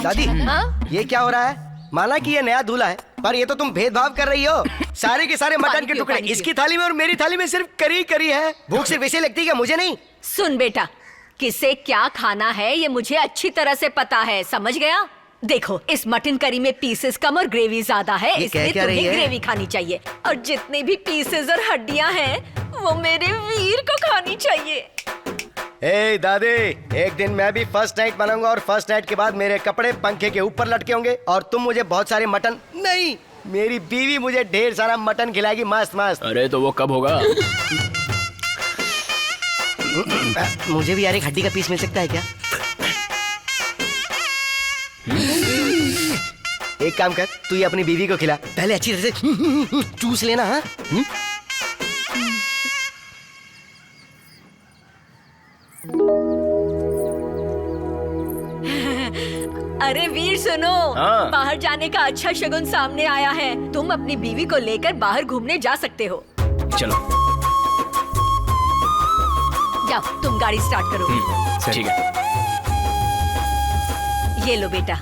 दादी, ये क्या हो रहा है? माना कि ये नया दूल्हा है, पर ये तो तुम भेदभाव कर रही हो। सारे के सारे मटन के टुकड़े इसकी थाली में और मेरी थाली में सिर्फ करी करी है। भूख सिर्फ इसे लगती है क्या, मुझे नहीं? सुन बेटा, किसे क्या खाना है ये मुझे अच्छी तरह से पता है, समझ गया? देखो, इस मटन करी में पीसेस कम और ग्रेवी ज्यादा है, इसलिए तुम्हें ग्रेवी खानी चाहिए। और जितने भी पीसेस और हड्डियां हैं वो मेरे वीर को खानी चाहिए। ए दादी, एक दिन मैं भी फर्स्ट नाइट बनाऊंगा और फर्स्ट नाइट के बाद मेरे कपड़े पंखे के ऊपर लटके होंगे और तुम मुझे बहुत सारे मटन नहीं, मेरी बीवी मुझे ढेर सारा मटन खिलाएगी, मस्त मस्त। अरे तो वो कब होगा? मुझे भी यार एक हड्डी का पीस मिल सकता है क्या? एक काम कर, तू ये अपनी बीवी को खिला, पहले अच्छी तरह से चूस लेना। हाँ, अरे वीर सुनो, बाहर जाने का अच्छा शगुन सामने आया है। तुम अपनी बीवी को लेकर बाहर घूमने जा सकते हो। चलो जाओ, तुम गाड़ी स्टार्ट करो। ठीक है। ये लो बेटा,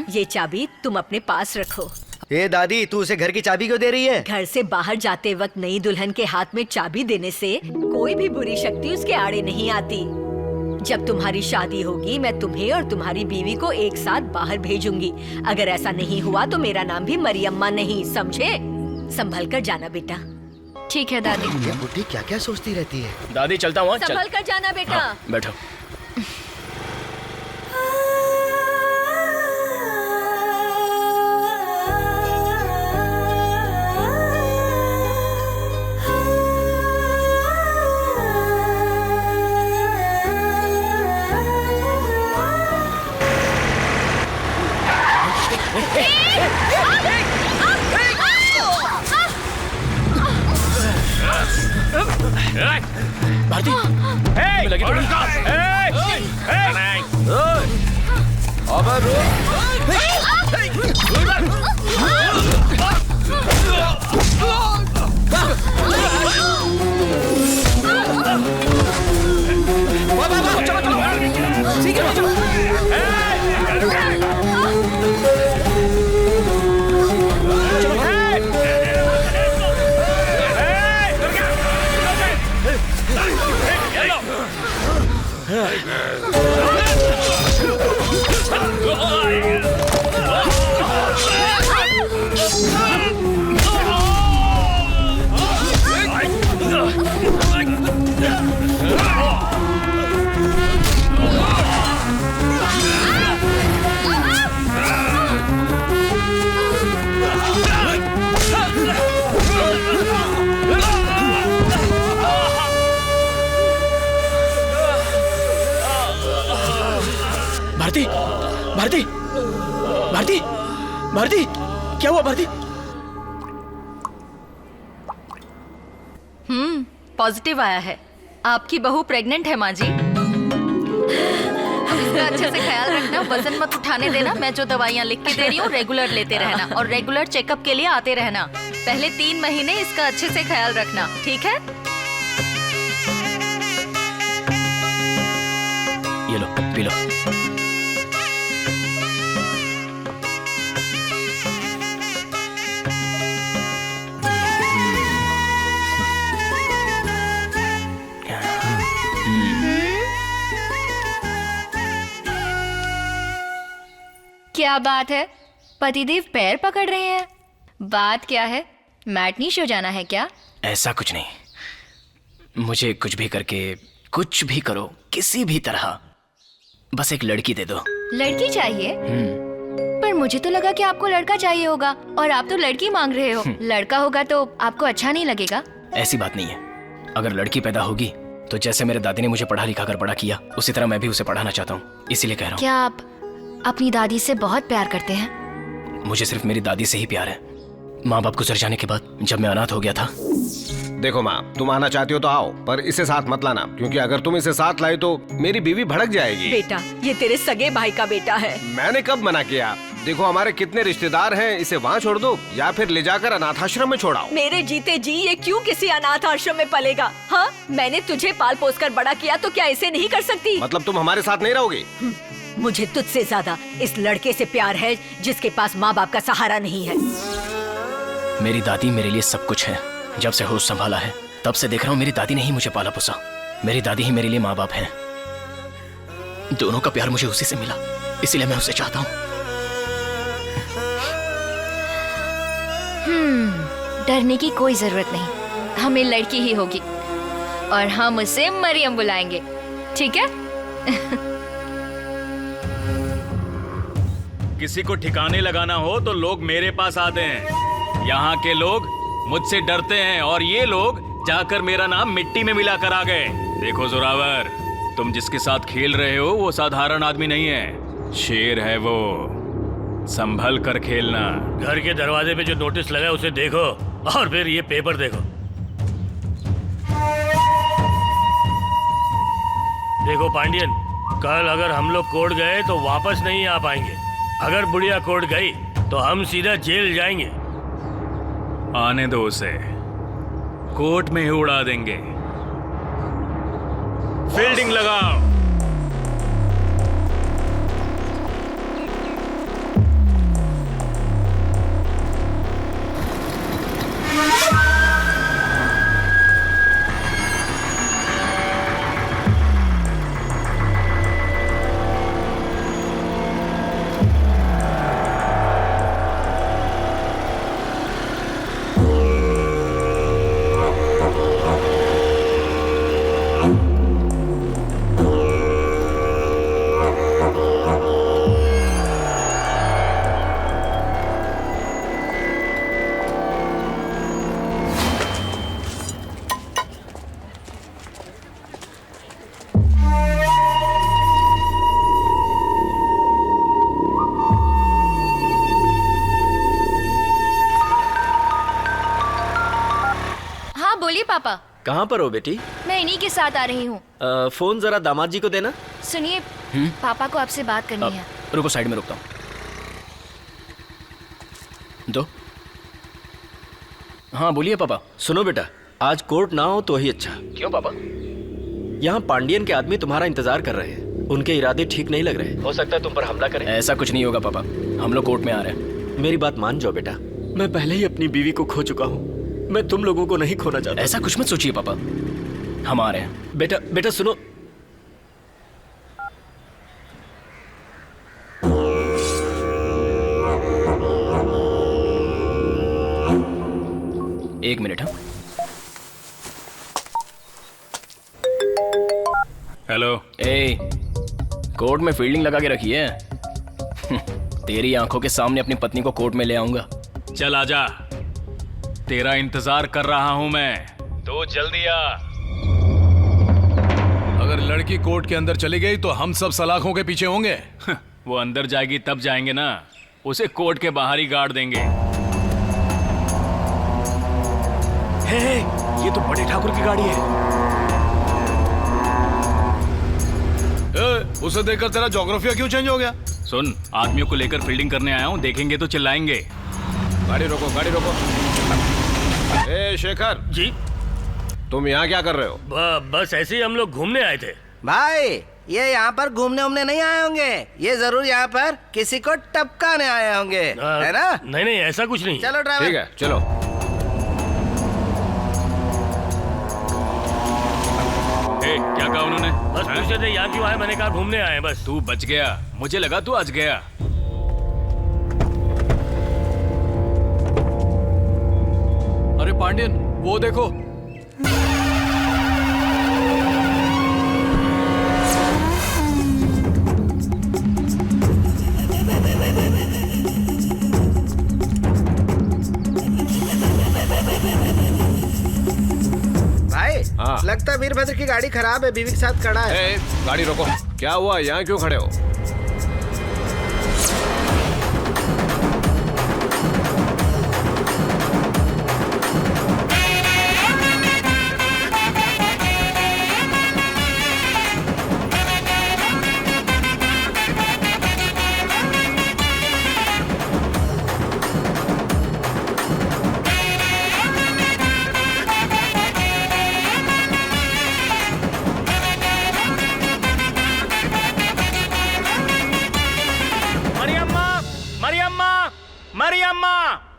ये चाबी तुम अपने पास रखो। ए दादी, तू उसे घर की चाबी क्यों दे रही है? घर से बाहर जाते वक्त नई दुल्हन के हाथ में चाबी देने से कोई भी बुरी शक्ति उसके आड़े नहीं आती। जब तुम्हारी शादी होगी मैं तुम्हें और तुम्हारी बीवी को एक साथ बाहर भेजूंगी। अगर ऐसा नहीं हुआ तो मेरा नाम भी मरियम्मा नहीं, समझे? संभल कर जाना बेटा। ठीक है दादी। ये बुढ़ी क्या क्या सोचती रहती है। दादी चलता हूँ। संभल कर जाना बेटा। हाँ, बैठो। भारती, लगी थोड़ी। भारती, भारती, भारती, भारती, क्या हुआ भारती? पॉजिटिव आया है। आपकी बहू प्रेग्नेंट है माँ जी। अब इसका अच्छे से ख्याल रखना, वजन मत उठाने देना। मैं जो दवाइयाँ लिख के दे रही हूँ रेगुलर लेते रहना और रेगुलर चेकअप के लिए आते रहना। पहले 3 महीने इसका अच्छे से ख्याल रखना, ठीक है? ये लो, पी लो। क्या बात है, पतिदेव पैर पकड़ रहे हैं? बात क्या है? मैटनी शो जाना है क्या? ऐसा कुछ नहीं, मुझे कुछ भी करके, कुछ भी करो, किसी भी तरह बस एक लड़की दे दो। लड़की चाहिए? पर मुझे तो लगा कि आपको लड़का चाहिए होगा और आप तो लड़की मांग रहे हो। लड़का होगा तो आपको अच्छा नहीं लगेगा? ऐसी बात नहीं है, अगर लड़की पैदा होगी तो जैसे मेरे दादी ने मुझे पढ़ा लिखा कर बड़ा किया, उसी तरह मैं भी उसे पढ़ाना चाहता हूँ, इसीलिए कह रहा हूँ। क्या आप अपनी दादी से बहुत प्यार करते हैं? मुझे सिर्फ मेरी दादी से ही प्यार है। माँ बाप गुजर जाने के बाद जब मैं अनाथ हो गया था। देखो माँ, तुम आना चाहती हो तो आओ, पर इसे साथ मत लाना, क्योंकि अगर तुम इसे साथ लाई तो मेरी बीवी भड़क जाएगी। बेटा, ये तेरे सगे भाई का बेटा है। मैंने कब मना किया? देखो हमारे कितने रिश्तेदार हैं, इसे वहाँ छोड़ दो या फिर ले जाकर अनाथ आश्रम में छोड़ाओ। मेरे जीते जी ये क्यों किसी अनाथ आश्रम में पलेगा? हाँ, मैंने तुझे पाल पोस कर बड़ा किया तो क्या इसे नहीं कर सकती? मतलब तुम हमारे साथ नहीं रहोगे? मुझे तुझसे ज्यादा इस लड़के से प्यार है जिसके पास माँ बाप का सहारा नहीं है। मेरी दादी मेरे लिए सब कुछ है। जब से होश संभाला है तब से देख रहा हूँ मेरी दादी ने ही मुझे पाला पोसा। मेरी दादी ही मेरे लिए माँ बाप हैं। दोनों का प्यार मुझे उसी से मिला, इसीलिए मैं उसे चाहता हूँ। डरने की कोई जरूरत नहीं, हमें लड़की ही होगी और हम उसे मरियम बुलाएंगे, ठीक है? किसी को ठिकाने लगाना हो तो लोग मेरे पास आते हैं। यहाँ के लोग मुझसे डरते हैं और ये लोग जाकर मेरा नाम मिट्टी में मिला कर आ गए। देखो जोरावर, तुम जिसके साथ खेल रहे हो वो साधारण आदमी नहीं है, शेर है वो। संभल कर खेलना। घर के दरवाजे पे जो नोटिस लगा है उसे देखो और फिर ये पेपर देखो। देखो पांडियन, कल अगर हम लोग कोर्ट गए तो वापस नहीं आ पाएंगे। अगर बुढ़िया कोर्ट गई तो हम सीधा जेल जाएंगे। आने दो उसे, कोर्ट में ही उड़ा देंगे। फील्डिंग लगाओ। बोलिए पापा। कहाँ पर हो बेटी? मैं इन्हीं के साथ आ रही हूँ। फोन जरा दामाद जी को देना। सुनिए, पापा को आपसे बात करनी है। रुको, साइड में रुकता हूँ। दो। हाँ बोलिए पापा। सुनो बेटा, आज कोर्ट ना हो तो ही अच्छा। क्यों पापा? यहाँ पांडियन के आदमी तुम्हारा इंतजार कर रहे हैं। उनके इरादे ठीक नहीं लग रहे। हो सकता है तुम पर हमला करें। ऐसा कुछ नहीं होगा पापा, हम लोग कोर्ट में आ रहे हैं। मेरी बात मान जाओ बेटा, मैं पहले ही अपनी बीवी को खो चुका हूँ। मैं तुम लोगों को नहीं खोना चाहता। ऐसा कुछ मत सोचिए पापा, हम आ रहे हैं। बेटा सुनो। एक मिनट। हाँ हेलो। ए, कोर्ट में फील्डिंग लगा के रखी है। तेरी आंखों के सामने अपनी पत्नी को कोर्ट में ले आऊंगा। चल आजा, तेरा इंतजार कर रहा हूं मैं, तो जल्दी आ। अगर लड़की कोर्ट के अंदर चली गई तो हम सब सलाखों के पीछे होंगे। वो अंदर जाएगी तब जाएंगे ना, उसे कोर्ट के बाहर ही गाड़ देंगे। हे, ये तो बड़े ठाकुर की गाड़ी है। उसे देखकर तेरा ज्योग्राफिया क्यों चेंज हो गया? सुन, आदमियों को लेकर फील्डिंग करने आया हूँ, देखेंगे तो चिल्लाएंगे। गाड़ी रोको, गाड़ी रोको। ए शेखर जी, तुम यहाँ क्या कर रहे हो? बस ऐसे ही हम लोग घूमने आए थे। भाई, ये यहाँ पर घूमने उमने नहीं आए होंगे, ये जरूर यहाँ पर किसी को टपकाने आए होंगे, है ना? नहीं, ऐसा कुछ नहीं। चलो ड्राइवर। ठीक है, चलो। ए, क्या कहा उन्होंने? बस पूछे थे यहाँ क्यों आए, मैंने कहा घूमने आए बस। तू बच गया, मुझे लगा तू आज गया। अरे पांडियन, वो देखो। भाई, हाँ। लगता है वीरभद्र की गाड़ी खराब है, बीवी के साथ खड़ा है। ए, गाड़ी रोको। क्या हुआ, यहाँ क्यों खड़े हो?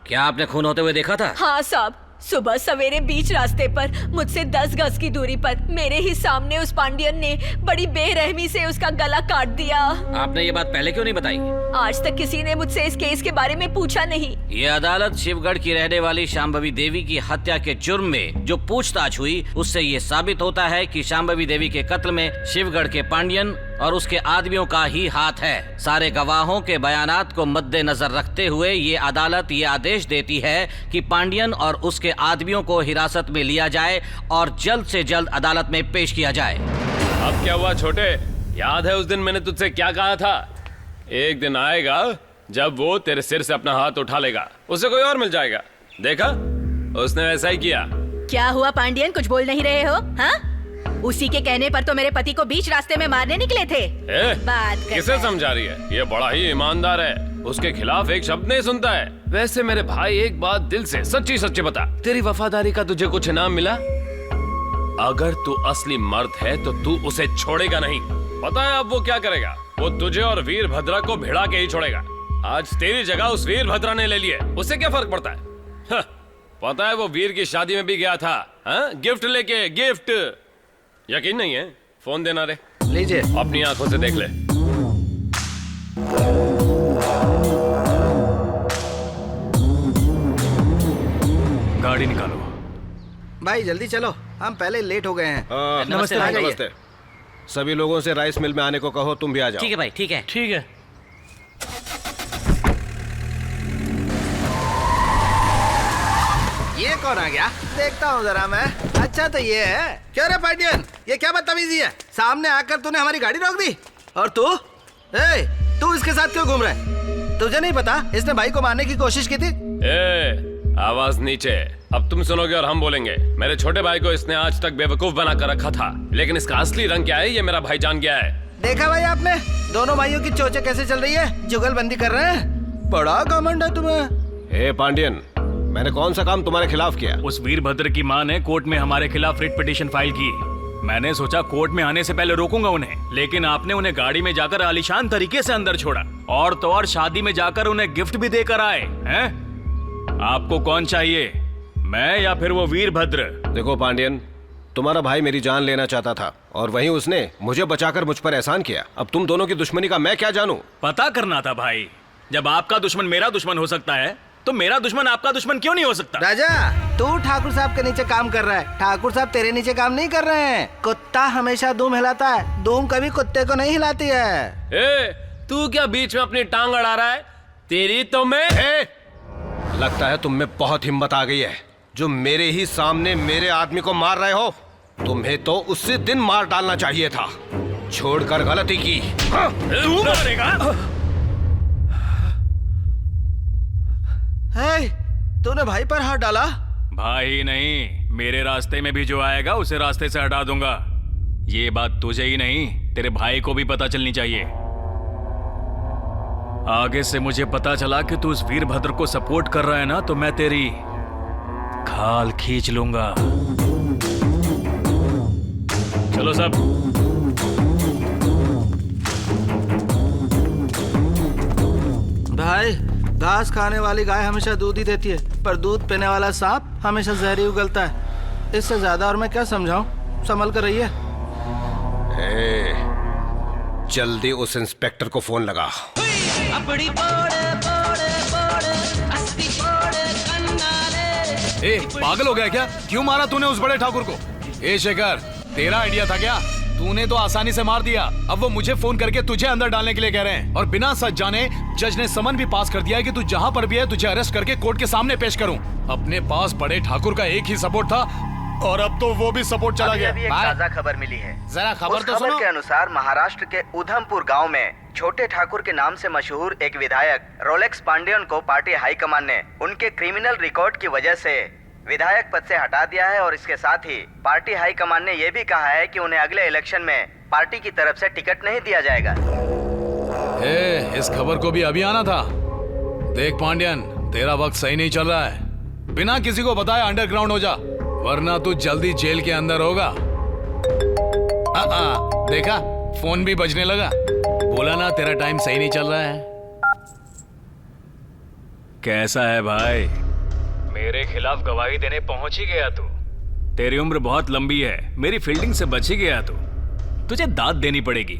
क्या आपने खून होते हुए देखा था? हाँ साहब, सुबह सवेरे बीच रास्ते पर मुझसे 10 गज की दूरी पर मेरे ही सामने उस पांडियन ने बड़ी बेरहमी से उसका गला काट दिया। आपने ये बात पहले क्यों नहीं बताई? आज तक किसी ने मुझसे इस केस के बारे में पूछा नहीं। ये अदालत शिवगढ़ की रहने वाली शांभवी देवी की हत्या के जुर्म में जो पूछताछ हुई, उससे ये साबित होता है कि शांभवी देवी के कत्ल में शिवगढ़ के पांडियन और उसके आदमियों का ही हाथ है। सारे गवाहों के बयानात को मद्देनजर रखते हुए ये अदालत ये आदेश देती है कि पांडियन और उसके आदमियों को हिरासत में लिया जाए और जल्द से जल्द अदालत में पेश किया जाए। अब क्या हुआ छोटे? याद है उस दिन मैंने तुझसे क्या कहा था? एक दिन आएगा जब वो तेरे सिर से अपना हाथ उठा लेगा, उसे कोई और मिल जाएगा। देखा, उसने वैसा ही किया। क्या हुआ पांडियन, कुछ बोल नहीं रहे हो? हाँ, उसी के कहने पर तो मेरे पति को बीच रास्ते में मारने निकले थे। बात किसे समझा रही है? ये बड़ा ही ईमानदार है, उसके खिलाफ एक शब्द नहीं सुनता है। वैसे मेरे भाई, एक बात दिल से सच्ची सच्ची बता, तेरी वफादारी का तुझे कुछ इनाम मिला? अगर तू असली मर्द है तो तू उसे छोड़ेगा नहीं। पता है अब वो क्या करेगा? वो तुझे और वीरभद्रा को भिड़ा के ही छोड़ेगा। आज तेरी जगह उस वीरभद्रा ने ले ली है, उससे क्या फर्क पड़ता है? पता है वो वीर की शादी में भी गया था, गिफ्ट लेके। गिफ्ट यकीन नहीं है? फोन देना रे। लीजिए, अपनी आंखों से देख ले। गाड़ी निकालो भाई, जल्दी चलो, हम पहले लेट हो गए हैं। नमस्ते भाई। नमस्ते। सभी लोगों से राइस मिल में आने को कहो, तुम भी आ जाओ। ठीक है भाई, ठीक है। ठीक है। ये कौन आ गया? देखता हूँ जरा मैं। अच्छा तो ये है। क्यों रे पांडियन, ये क्या बदतमीजी है? सामने आकर तूने हमारी गाड़ी रोक दी। और तू तू इसके साथ क्यों घूम रहा है? तुझे नहीं पता इसने भाई को मारने की कोशिश की थी? आवाज नीचे। अब तुम सुनोगे और हम बोलेंगे। मेरे छोटे भाई को इसने आज तक बेवकूफ बना कर रखा था, लेकिन इसका असली रंग क्या है ये मेरा भाई जान गया है। देखा भाई आपने, दोनों भाइयों की चोचें कैसे चल रही है? जुगलबंदी कर रहे हैं। बड़ा घमंड है तुम्हें। पांडियन, मैंने कौन सा काम तुम्हारे खिलाफ किया? उस वीरभद्र की माँ ने कोर्ट में हमारे खिलाफ रिट पिटीशन फाइल की। मैंने सोचा कोर्ट में आने से पहले रोकूंगा उन्हें, लेकिन आपने उन्हें गाड़ी में जाकर आलीशान तरीके से अंदर छोड़ा, और तो और शादी में जाकर उन्हें गिफ्ट भी देकर आए हैं। आपको कौन चाहिए, मैं या फिर वो वीरभद्र? देखो पांडियन, तुम्हारा भाई मेरी जान लेना चाहता था और वहीं उसने मुझे बचाकर मुझ पर एहसान किया। अब तुम दोनों की दुश्मनी का मैं क्या जानूं? पता करना था भाई। जब आपका दुश्मन मेरा दुश्मन हो सकता है, तो मेरा दुश्मन आपका दुश्मन क्यों नहीं हो सकता? राजा, तू ठाकुर साहब के नीचे काम कर रहा है, ठाकुर साहब तेरे नीचे काम नहीं कर रहे हैं। कुत्ता हमेशा दूम हिलाता है, दूम कभी कुत्ते को नहीं हिलाती है। तू क्या बीच में अपनी टांग अड़ा रहा है? तेरी तो मैं। लगता है तुम में बहुत हिम्मत आ गई है, जो मेरे ही सामने मेरे आदमी को मार रहे हो। तुम्हें तो उसी दिन मार डालना चाहिए था, छोड़कर गलती की। तू मारेगा? तूने भाई पर हाथ डाला? भाई नहीं, मेरे रास्ते में भी जो आएगा उसे रास्ते से हटा दूंगा। ये बात तुझे ही नहीं, तेरे भाई को भी पता चलनी चाहिए। आगे से मुझे पता चला कि तू उस वीरभद्र को सपोर्ट कर रहा है ना, तो मैं तेरी खाल खींच लूंगा। चलो सब। भाई, घास खाने वाली गाय हमेशा दूध ही देती है, पर दूध पीने वाला सांप हमेशा जहर ही उगलता है। इससे ज्यादा और मैं क्या समझाऊं? संभल कर रहिए। जल्दी उस इंस्पेक्टर को फोन लगा। पागल हो गया क्या? क्यों मारा तूने उस बड़े ठाकुर को? शेखर, तेरा आइडिया था क्या? तूने तो आसानी से मार दिया। अब वो मुझे फोन करके तुझे अंदर डालने के लिए कह रहे हैं, और बिना सच जाने जज ने समन भी पास कर दिया है कि तू जहां पर भी है तुझे अरेस्ट करके कोर्ट के सामने पेश करूं। अपने पास बड़े ठाकुर का एक ही सपोर्ट था, और अब तो वो भी सपोर्ट चला गया। अभी एक ताजा खबर मिली है। जरा खबर तो सुनो। के अनुसार महाराष्ट्र के उधमपुर गांव में छोटे ठाकुर के नाम से मशहूर एक विधायक रोलेक्स पांडियन को पार्टी हाईकमान ने उनके क्रिमिनल रिकॉर्ड की वजह से विधायक पद से हटा दिया है, और इसके साथ ही पार्टी हाईकमान ने यह भी कहा है कि उन्हें अगले इलेक्शन में पार्टी की तरफ से टिकट नहीं दिया जाएगा। इस खबर को भी अभी आना था। देख पांडियन, तेरा वक्त सही नहीं चल रहा है। बिना किसी को बताए अंडरग्राउंड हो जा, वरना तू जल्दी जेल के अंदर होगा। देखा, फोन भी बजने लगा। बोला ना तेरा टाइम सही नहीं चल रहा है। कैसा है भाई? मेरे खिलाफ गवाही देने पहुंच ही गया तू। तेरी उम्र बहुत लंबी है, मेरी फील्डिंग से बच ही गया तू। तुझे दाद देनी पड़ेगी।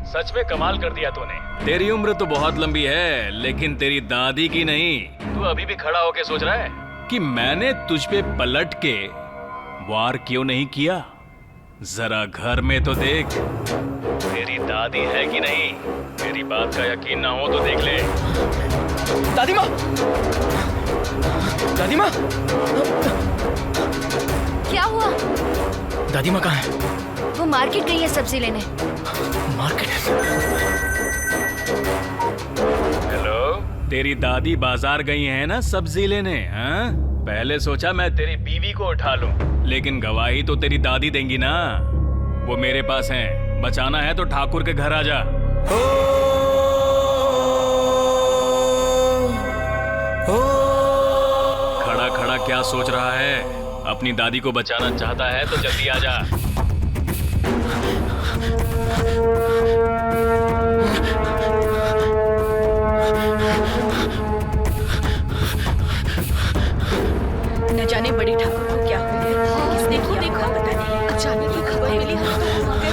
सच में कमाल कर दिया तूने। तेरी उम्र तो बहुत लंबी है, लेकिन तेरी दादी की नहीं। तू अभी भी खड़ा होके सोच रहा है कि मैंने तुझ पे पलट के वार क्यों नहीं किया? जरा घर में तो देख, तेरी दादी है कि नहीं? मेरी बात का यकीन ना हो तो देख ले। दादी माँ, दादी माँ, क्या हुआ? दादी माँ कहाँ है? वो मार्केट गई है सब्जी लेने। मार्केट? हेलो, तेरी दादी बाजार गई है ना सब्जी लेने? हाँ, पहले सोचा मैं तेरी बीवी को उठा लूं, लेकिन गवाही तो तेरी दादी देंगी ना। वो मेरे पास हैं। बचाना है तो ठाकुर के घर आ जा। खड़ा खड़ा क्या सोच रहा है? अपनी दादी को बचाना चाहता है तो जल्दी आ जा। न जाने बड़ी ठाकुर को क्या हो गया, किसने किया देखो पता नहीं। अचानक ही खबर मिली, हम तो वहाँ गए,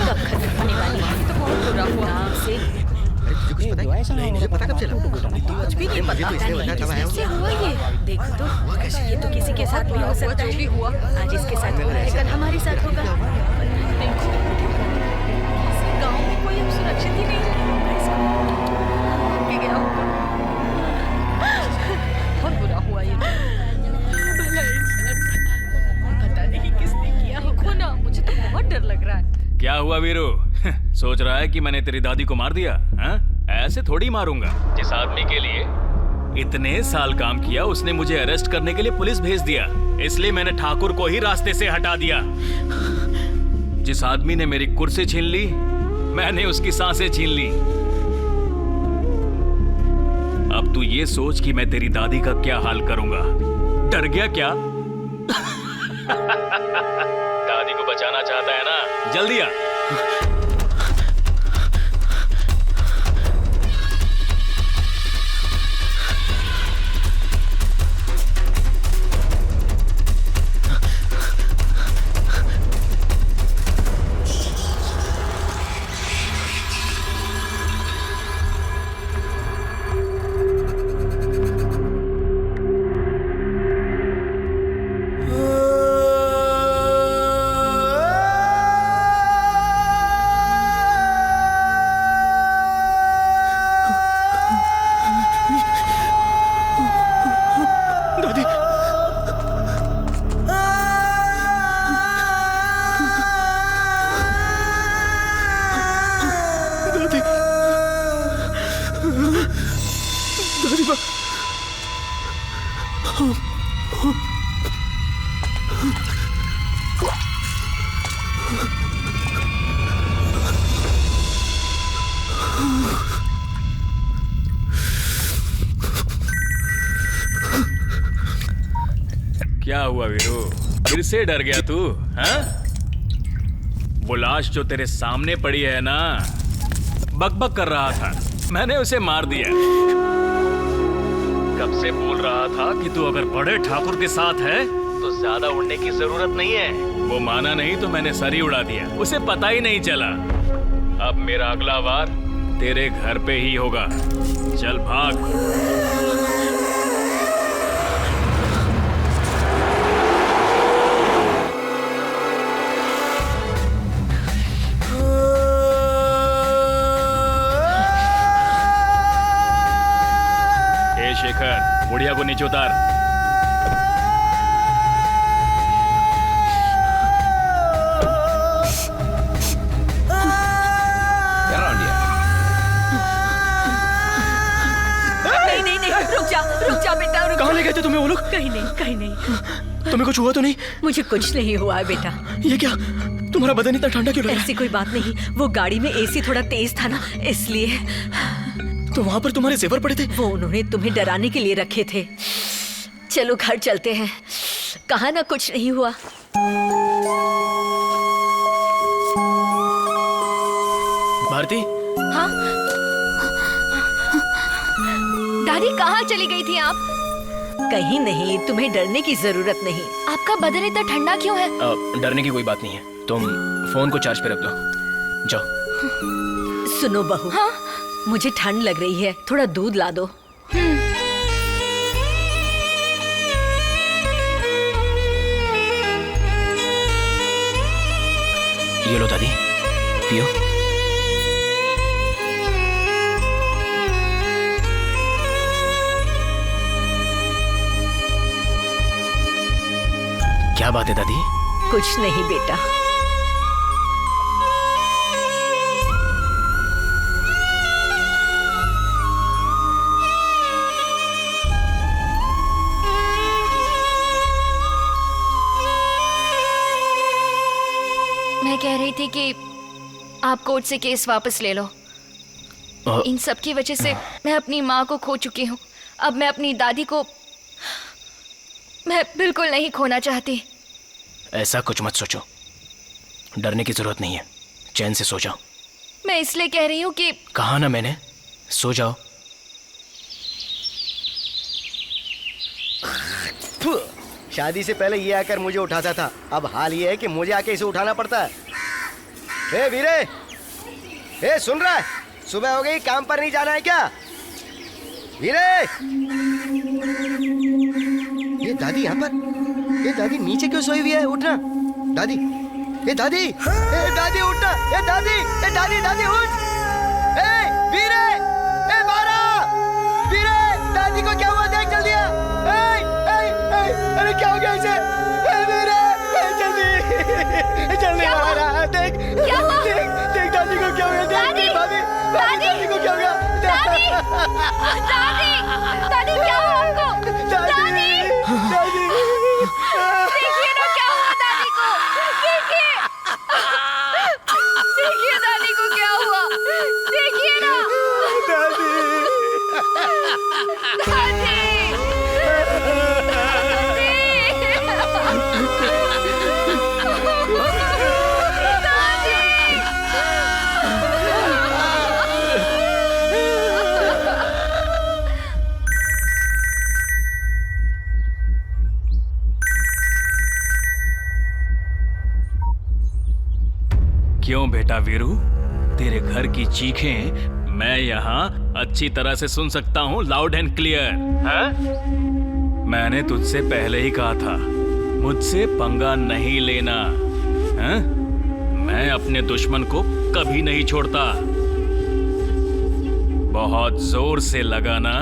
कब खत्म होने वाली है। तो बहुत बुरा हुआ से। मुझे पता कब चला? कुछ भी नहीं पता कैसे हुआ ये। देखो तो ये तो किसी के साथ भी हो सकता है। आज इसके साथ हो रहा है, कल हमारे साथ होगा। देखो गाँव में कोई अब सुरक्षित ही नहीं है। बहुत बुरा हुआ ये। भला इंसान, पता नहीं किसने किया होगा ना। मुझे तो बहुत डर लग रहा है। क्या हुआ वीरू? सोच रहा है कि मैंने तेरी दादी को मार दिया? हाँ? ऐसे थोड़ी मारूंगा। जिस आदमी के लिए इतने साल काम किया, उसने मुझे अरेस्ट करने के लिए पुलिस भेज दिया। इसलिए मैंने ठाकुर को ही रास्ते से हटा दिया। जिस आदमी ने मेरी कुर्सी छीन ली, मैंने उसकी सांसें छीन ली। अब तू ये सोच कि मैं तेरी दादी का क्या हाल करूंगा। डर गया क्या? दादी को बचाना चाहता है ना? जल्दी आ। क्या हुआ वीरू? फिर से डर गया तू? हाँ? वो लाश जो तेरे सामने पड़ी है ना, बकबक कर रहा था, मैंने उसे मार दिया। कब से बोल रहा था कि तू अगर बड़े ठाकुर के साथ है तो ज्यादा उड़ने की जरूरत नहीं है। वो माना नहीं तो मैंने सर ही उड़ा दिया, उसे पता ही नहीं चला। अब मेरा अगला वार तेरे घर पे ही होगा। चल भाग। शेखर, बुढ़िया को नीचे उतार। नहीं, रुक जा बेटा, रुक। कहाँ ले गए थे तुम्हें वो लोग? कहीं नहीं। तुम्हें कुछ हुआ तो नहीं? मुझे कुछ नहीं हुआ है बेटा। ये क्या, तुम्हारा बदन इतना ठंडा क्यों लग रहा है? ऐसी कोई बात नहीं, वो गाड़ी में एसी थोड़ा तेज था ना, इसलिए। तो वहाँ पर तुम्हारे जेवर पड़े थे? वो उन्होंने तुम्हें डराने के लिए रखे थे। चलो घर चलते हैं। कहा ना कुछ नहीं हुआ। भारती? हाँ? दादी कहाँ चली गई थी आप? कहीं नहीं, तुम्हें डरने की जरूरत नहीं। आपका बदन इतना ठंडा क्यों है? डरने की कोई बात नहीं है। तुम फोन को चार्ज पे रख दो, जाओ। सुनो बहू, हाँ? मुझे ठंड लग रही है, थोड़ा दूध ला दो। ये लो दादी, पियो। क्या बात है दादी? कुछ नहीं बेटा। मैं कह रही थी कि आप कोर्ट से केस वापस ले लो। इन सब की वजह से मैं अपनी माँ को खो चुकी हूँ। अब मैं अपनी दादी को मैं बिल्कुल नहीं खोना चाहती। ऐसा कुछ मत सोचो, डरने की जरूरत नहीं है, चैन से सो जाओ। मैं इसलिए कह रही हूँ कि कहा ना मैंने, सो जाओ। शादी से पहले ये आकर मुझे उठाता था, अब हाल ये है कि मुझे आके इसे उठाना पड़ता है। ए वीरे, ए सुन रहा है? सुबह हो गई, काम पर नहीं जाना है क्या? वीरे, ये दादी यहाँ पर, ये दादी नीचे क्यों सोई हुई है? उठना दादी, ये दादी, ए दादी उठना, ए दादी, ए दादी, दादी उठ। ए वीरे, ए बारा, वीरे, दादी को क्या हुआ? देख जल्दी आ। अरे क्या हो गया इसे? जल्दी जल्दी बारा, देख देख देख दादी को क्या हो गया? देख दादी, दादी को क्या हो गया? दादी, दादी, दादी क्या हुआ आपको? दादी, दादी, देखिए ना क्या हुआ दादी को। देखिए, देखिए दादी को क्या हुआ। देखिए ना दादी, दादी। क्यों बेटा वीरू, तेरे घर की चीखें मैं यहाँ अच्छी तरह से सुन सकता हूँ, लाउड एंड क्लियर। मैंने तुझसे पहले ही कहा था, मुझसे पंगा नहीं लेना। है? मैं अपने दुश्मन को कभी नहीं छोड़ता। बहुत जोर से लगाना।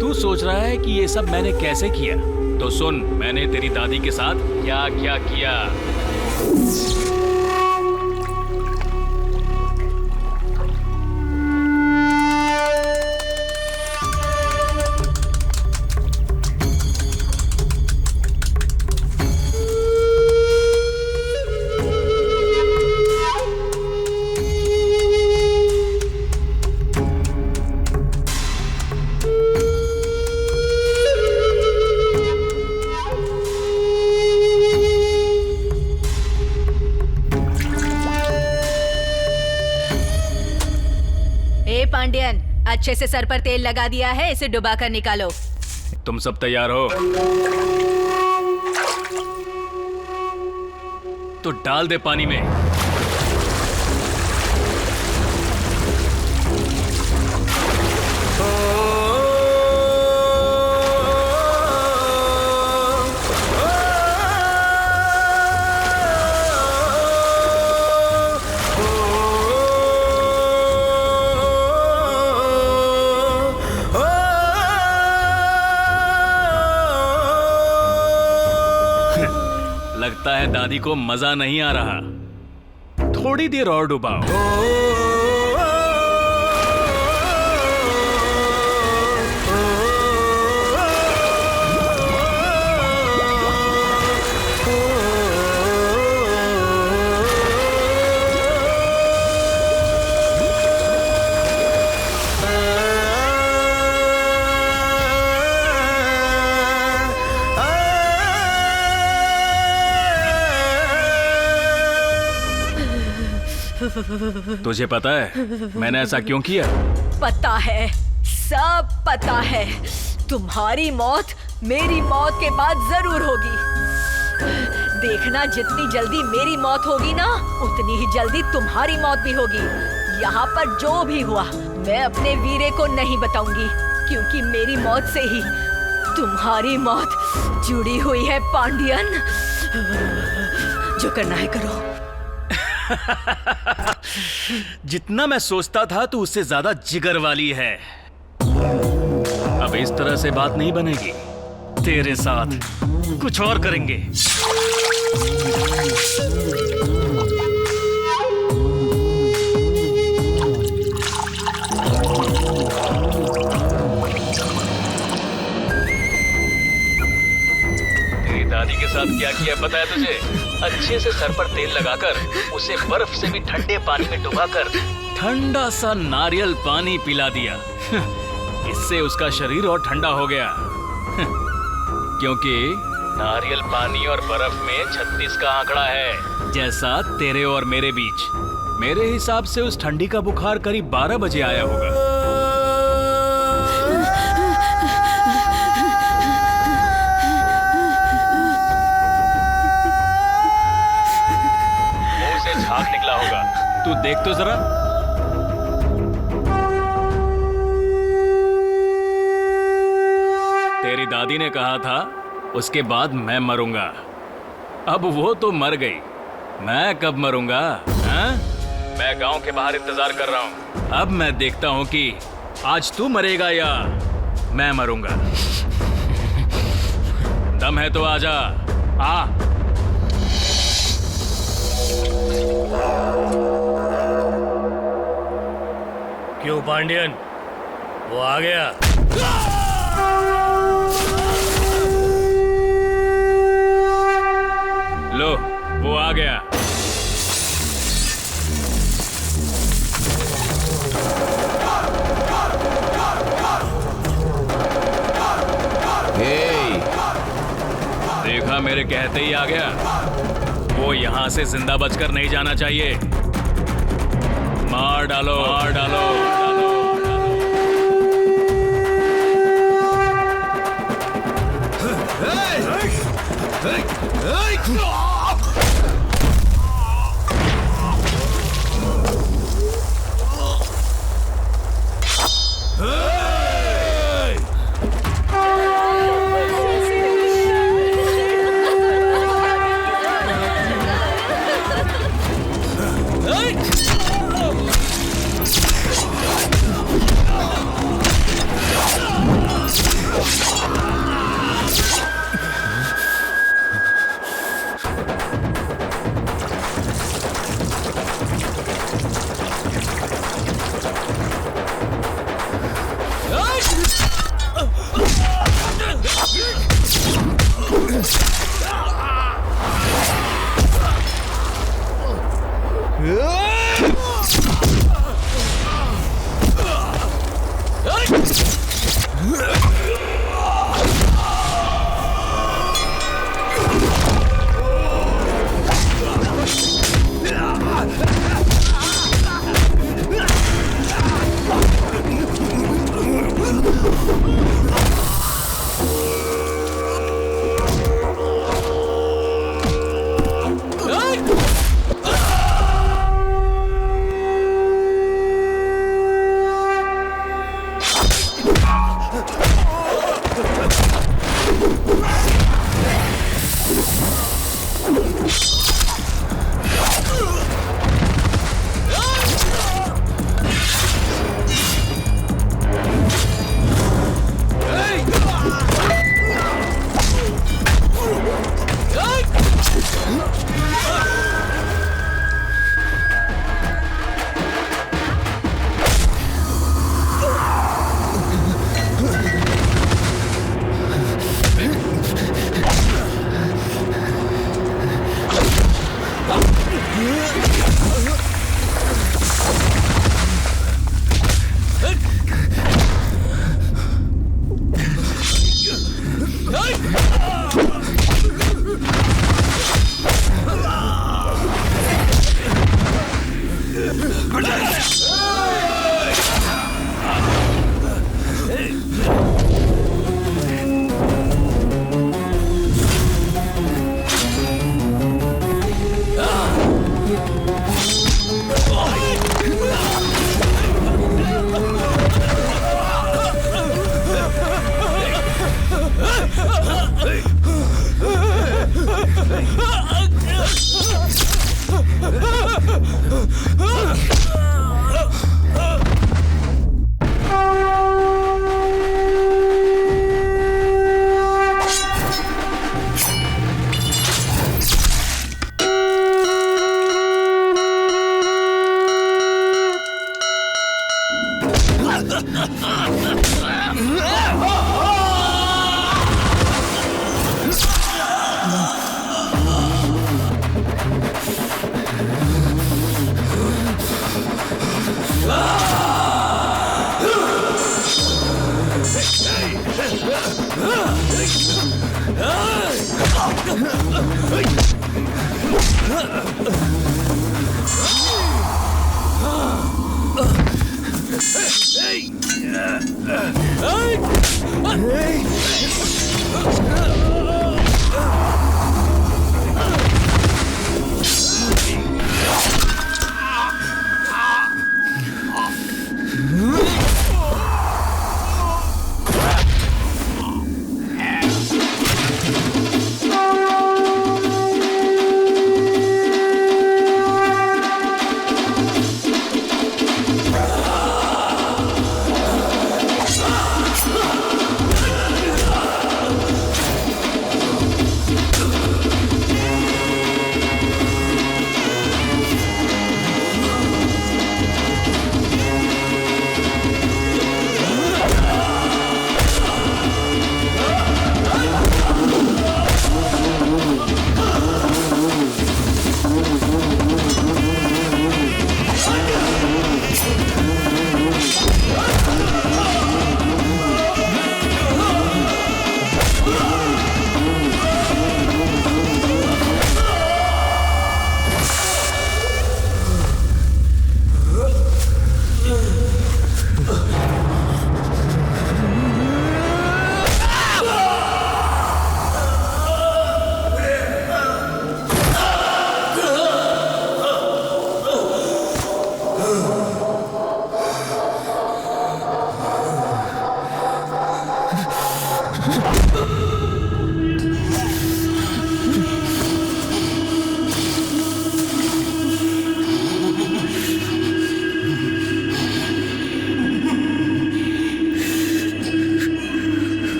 तू सोच रहा है कि ये सब मैंने कैसे किया? तो सुन, मैंने तेरी दादी के साथ क्या क्या किया। पांडियन, अच्छे से सर पर तेल लगा दिया है, इसे डुबा कर निकालो। तुम सब तैयार हो तो डाल दे पानी में। लगता है दादी को मजा नहीं आ रहा, थोड़ी देर और डुबाओ। तुझे पता है मैंने ऐसा क्यों किया? पता है, सब पता है। तुम्हारी मौत मेरी मौत के बाद जरूर होगी। देखना, जितनी जल्दी मेरी मौत होगी ना, उतनी ही जल्दी तुम्हारी मौत भी होगी। यहाँ पर जो भी हुआ मैं अपने वीरे को नहीं बताऊंगी, क्योंकि मेरी मौत से ही तुम्हारी मौत जुड़ी हुई है पांडियन। जो करना है करो। जितना मैं सोचता था तू उससे ज्यादा जिगर वाली है। अब इस तरह से बात नहीं बनेगी। तेरे साथ कुछ और करेंगे। तेरी दादी के साथ क्या किया पता है तुझे? अच्छे से सर पर तेल लगाकर उसे बर्फ से भी ठंडे पानी में डुबाकर ठंडा सा नारियल पानी पिला दिया। इससे उसका शरीर और ठंडा हो गया। क्योंकि नारियल पानी और बर्फ में 36 का आंकड़ा है, जैसा तेरे और मेरे बीच। मेरे हिसाब से उस ठंडी का बुखार करीब 12 बजे आया होगा। मुंह से झाग निकला होगा। तू देख तो जरा। तेरी दादी ने कहा था उसके बाद मैं मरूंगा। अब वो तो मर गई, मैं कब मरूंगा? हाँ? मैं गांव के बाहर इंतजार कर रहा हूं। अब मैं देखता हूं कि आज तू मरेगा या मैं मरूंगा। दम है तो आजा। आ। क्यों पांडियन, वो आ गया? लो, वो आ गया। देखा, मेरे कहते ही आ गया। वो यहां से जिंदा बचकर नहीं जाना चाहिए। मार डालो, मार डालो, डालो।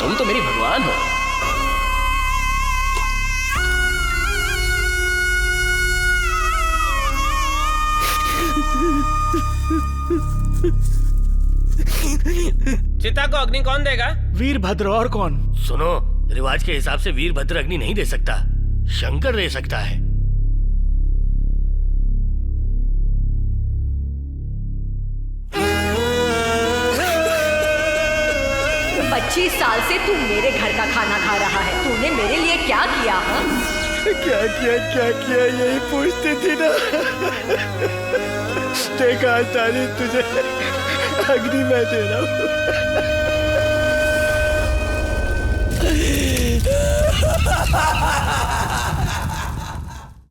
तुम तो मेरी भगवान हो। चिता को अग्नि कौन देगा? वीरभद्र, और कौन? सुनो, रिवाज के हिसाब से वीरभद्र अग्नि नहीं दे सकता, शंकर दे सकता है। 25 साल से तू मेरे घर का खाना खा रहा है। तूने मेरे लिए क्या किया? हाँ? क्या किया यही पूछती थी ना। देखा ताली, तुझे अग्नि मैं दे रहा हूँ।